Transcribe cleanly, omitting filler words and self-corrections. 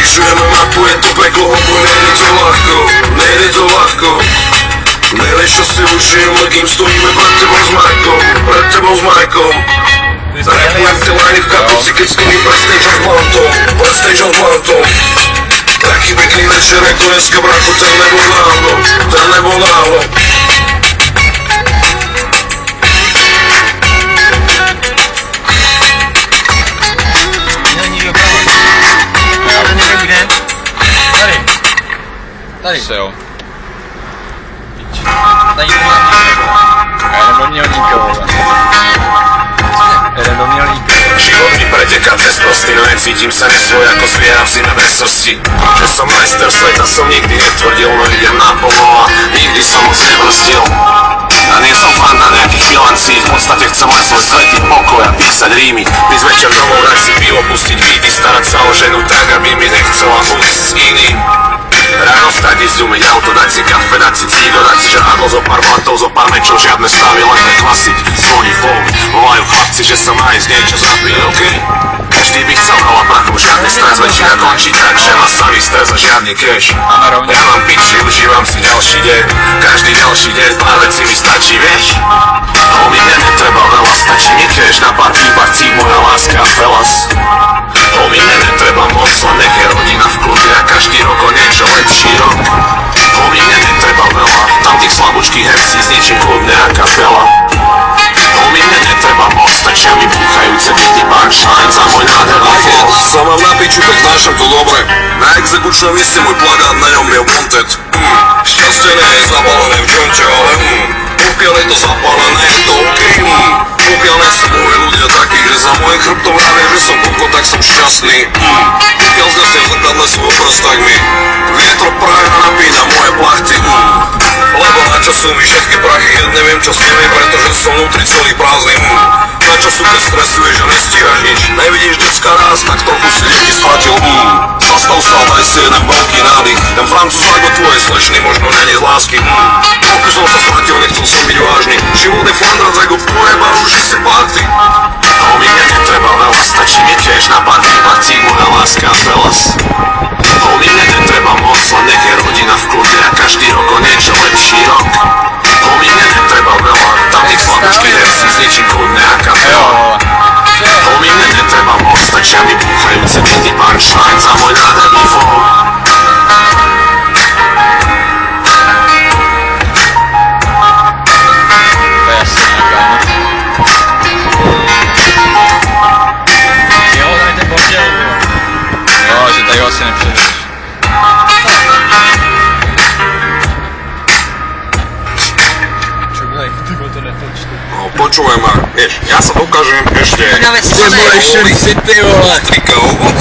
Zvyšujeme mapu, je to peklo, obo nejde to ľahko, nejde to ľahko. Nejvieš, čo si užijem, kým stojíme pred tebou s Majkom, pred tebou s Majkom. Rapujem tie liny v kapuci, keď stojím pred stageom s Blantom, pred stageom s Blantom. Taký pekný večer, ako dneska, bracho, ten nebol náhodou, ten nebol náhodou. Tady. Se jo. Tady to má jenom do měl nikoho. Jeden do měl nikoho. Život mi preteká cez prsty, no necítim sa nesvoj ako zviera v zime bez srsti. Že som majster sveta som nikdy netvrdil, no idem naplno a nikdy som moc nebrstil. A nie som fan na nejakých bilancí, v podstate chcem len svoj svetiť pokoj a písať rímy. Prísť večer domov, dať si pivo, pustiť beaty, starať sa o ženu tak, aby mi nechcela ujsť s iným. Ráno vstať, ísť umyť auto, dať si kafe, dať si cigo, dať si žrádlo, zo pár blantov, zo pár mečov, žiadne stavy, len tak klasiť. Zvoní phone, volajú chlapci, že sa má ísť niečo zapiť, okej? Každý by chcel veľa prachu, žiadny stres, väčšina končí tak, že má samý stres a žiadny cash. Ja mám piči, užívam si ďalší deň, každý ďalší deň, pár vecí mi stačí, vieš? Homie, mne netreba veľa, stačí mi cash, na pár výbarcích moja láska a felas. Homie, mne netreba moc, len nech je rodina v kľude a každý rok o niečo lepší rok. Homie, mne netreba veľa, tam tých slabúčkých hercí zničím kľudne a kapela. Homie, mne netreba moc, stačia mi búchajúce byty punchlines a môj nádherný flow. Sa mám na piču, tak znášam to dobre. Na exekučnom mieste môj plagát, na ňom je wanted. Šťastie nie je zabalené v džonte, ale pokiaľ je to zapálené, je to okej. Pokiaľ nie sú moji ľudia takí, že za mojim chrbtom vravia, že som koko, tak som šťastný. Pokiaľ znesiem v zrkadle svoj obraz, tak mi vietro práve napína moje plachty. Lebo na čo sú mi všetky prachy, ja neviem čo s nimi, pretože som vnútri celý prázdny. Na čo sú keď stresuješ a nestíhaš nič, nevidíš detská raz, tak trochu si deti splatil. Zastav sa, daj si jeden veľký nádych, ten Francúz ako tvoje slečny, možno není z lásky. Trochu som sa stratil, nechcel som byť vážny, život je flandrac ako pojeba, ruší si party. Homie, mne netreba veľa, stačí mi cash na pár výbarcích, moja láska a felas. Homie, mne netreba moc, len nech je rodina v kľude a každý rok o niečo lepší rok. Homie, mne netreba veľa, tam tých slabúčkých hercí zničím kľudne a kapela. Homie, mne netreba moc, stačia mi búchajúce byty punchlines a môj nádherný flow. Asi nepřežiješ. Čo brej, ty to netoč. No počúvaj ma, vieš, ja sa dokážem ešte... Ešte budeš šelici, ty vole. Strika ovod.